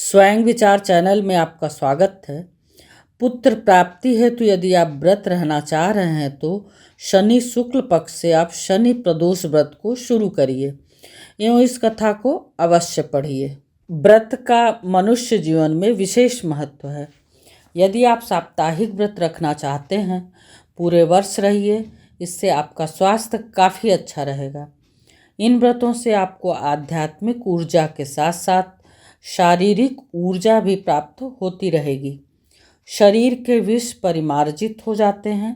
स्वयं विचार चैनल में आपका स्वागत है। पुत्र प्राप्ति हेतु यदि आप व्रत रहना चाह रहे हैं तो शनि शुक्ल पक्ष से आप शनि प्रदोष व्रत को शुरू करिए एवं इस कथा को अवश्य पढ़िए। व्रत का मनुष्य जीवन में विशेष महत्व है। यदि आप साप्ताहिक व्रत रखना चाहते हैं, पूरे वर्ष रहिए, इससे आपका स्वास्थ्य काफ़ी अच्छा रहेगा। इन व्रतों से आपको आध्यात्मिक ऊर्जा के साथ साथ शारीरिक ऊर्जा भी प्राप्त होती रहेगी। शरीर के विष परिमार्जित हो जाते हैं।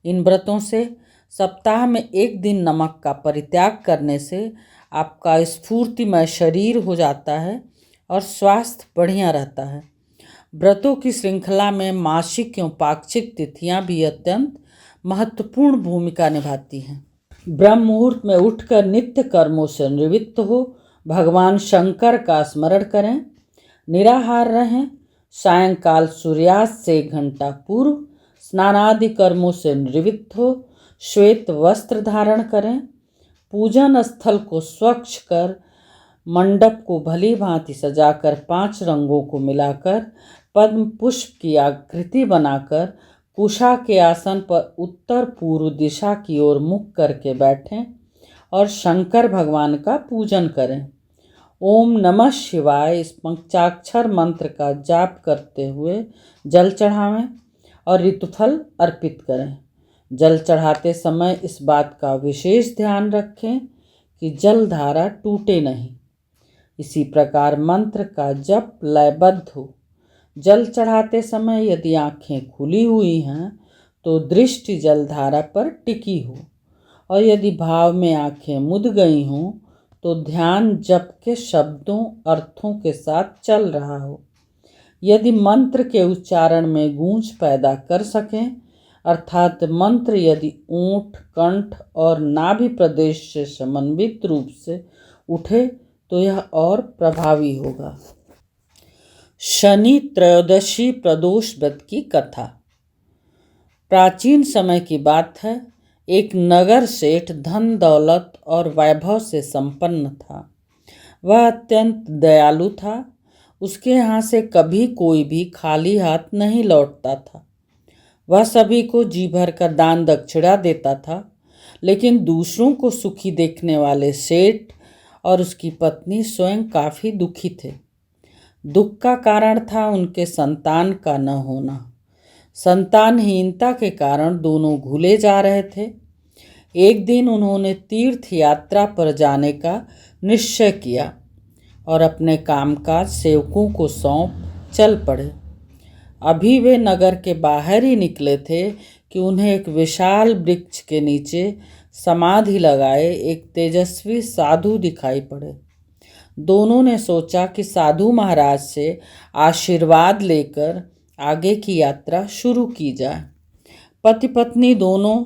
इन व्रतों से सप्ताह में एक दिन नमक का परित्याग करने से आपका स्फूर्तिमय शरीर हो जाता है और स्वास्थ्य बढ़िया रहता है। व्रतों की श्रृंखला में मासिक एवं पाक्षिक तिथियां भी अत्यंत महत्वपूर्ण भूमिका निभाती हैं। ब्रह्म मुहूर्त में उठकर नित्य कर्मों से निवृत्त हो भगवान शंकर का स्मरण करें। निराहार रहें। सायंकाल सूर्यास्त से 1 घंटा पूर्व स्नानादि कर्मों से निवृत्त हो श्वेत वस्त्र धारण करें। पूजन स्थल को स्वच्छ कर मंडप को भली भांति सजाकर 5 रंगों को मिलाकर पद्म पुष्प की आकृति बनाकर कुशा के आसन पर उत्तर पूर्व दिशा की ओर मुख करके बैठें और शंकर भगवान का पूजन करें। ओम नमः शिवाय इस पंचाक्षर मंत्र का जाप करते हुए जल चढ़ावें और ऋतुफल अर्पित करें। जल चढ़ाते समय इस बात का विशेष ध्यान रखें कि जल धारा टूटे नहीं। इसी प्रकार मंत्र का जप लयबद्ध हो। जल चढ़ाते समय यदि आँखें खुली हुई हैं तो दृष्टि जलधारा पर टिकी हो, और यदि भाव में आँखें मुद गई हों तो ध्यान जप के शब्दों अर्थों के साथ चल रहा हो। यदि मंत्र के उच्चारण में गूंज पैदा कर सकें, अर्थात मंत्र यदि ओंठ, कंठ और नाभि प्रदेश से समन्वित रूप से उठे तो यह और प्रभावी होगा। शनि त्रयोदशी प्रदोष व्रत की कथा। प्राचीन समय की बात है। एक नगर सेठ धन दौलत और वैभव से संपन्न था। वह अत्यंत दयालु था। उसके यहाँ से कभी कोई भी खाली हाथ नहीं लौटता था। वह सभी को जी भर कर दान दक्षिणा देता था। लेकिन दूसरों को सुखी देखने वाले सेठ और उसकी पत्नी स्वयं काफ़ी दुखी थे। दुख का कारण था उनके संतान का न होना। संतानहीनता के कारण दोनों भूले जा रहे थे। एक दिन उन्होंने तीर्थ यात्रा पर जाने का निश्चय किया और अपने कामकाज सेवकों को सौंप चल पड़े। अभी वे नगर के बाहर ही निकले थे कि उन्हें एक विशाल वृक्ष के नीचे समाधि लगाए एक तेजस्वी साधु दिखाई पड़े। दोनों ने सोचा कि साधु महाराज से आशीर्वाद लेकर आगे की यात्रा शुरू की जाए। पति पत्नी दोनों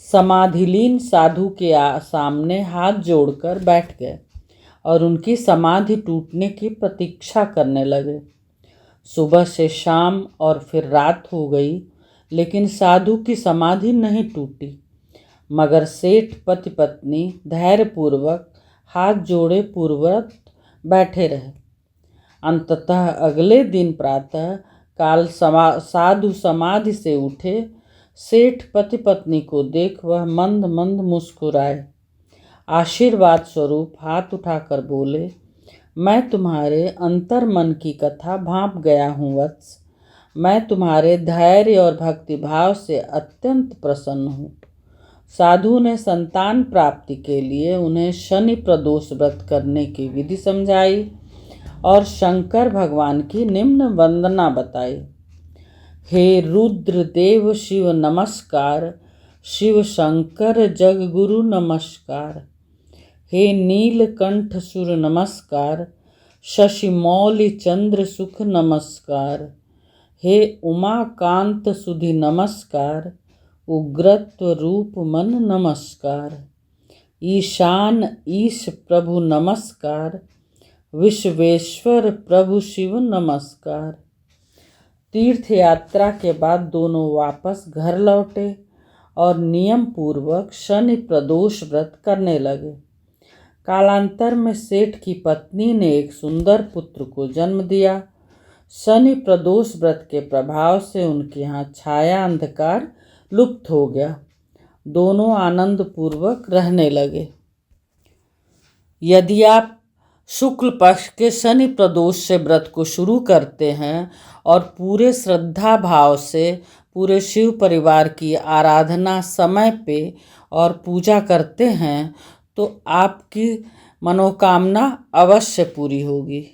समाधिलीन साधु के सामने हाथ जोड़कर बैठ गए और उनकी समाधि टूटने की प्रतीक्षा करने लगे। सुबह से शाम और फिर रात हो गई, लेकिन साधु की समाधि नहीं टूटी। मगर सेठ पति पत्नी धैर्यपूर्वक हाथ जोड़े पूर्ववत बैठे रहे। अंततः अगले दिन प्रातः काल साधु समाधि से उठे। सेठ पति पत्नी को देख वह मंद मंद मुस्कुराए। आशीर्वाद स्वरूप हाथ उठाकर बोले, मैं तुम्हारे अंतर मन की कथा भांप गया हूँ वत्स। मैं तुम्हारे धैर्य और भक्तिभाव से अत्यंत प्रसन्न हूँ। साधु ने संतान प्राप्ति के लिए उन्हें शनि प्रदोष व्रत करने की विधि समझाई और शंकर भगवान की निम्न वंदना बताई। हे रुद्र देव शिव नमस्कार। शिव शंकर जगगुरु नमस्कार। हे नीलकंठ सुर नमस्कार। शशि मौलि चंद्र सुख नमस्कार। हे उमाकांत सुधि नमस्कार। उग्रत्व रूप मन नमस्कार। ईशान ईश प्रभु नमस्कार। विश्वेश्वर प्रभु शिव नमस्कार। तीर्थ यात्रा के बाद दोनों वापस घर लौटे और नियम पूर्वक शनि प्रदोष व्रत करने लगे। कालांतर में सेठ की पत्नी ने एक सुंदर पुत्र को जन्म दिया। शनि प्रदोष व्रत के प्रभाव से उनके यहाँ छाया अंधकार लुप्त हो गया। दोनों आनंद पूर्वक रहने लगे। यदि आप शुक्ल पक्ष के शनि प्रदोष से व्रत को शुरू करते हैं और पूरे श्रद्धा भाव से पूरे शिव परिवार की आराधना समय पे और पूजा करते हैं तो आपकी मनोकामना अवश्य पूरी होगी।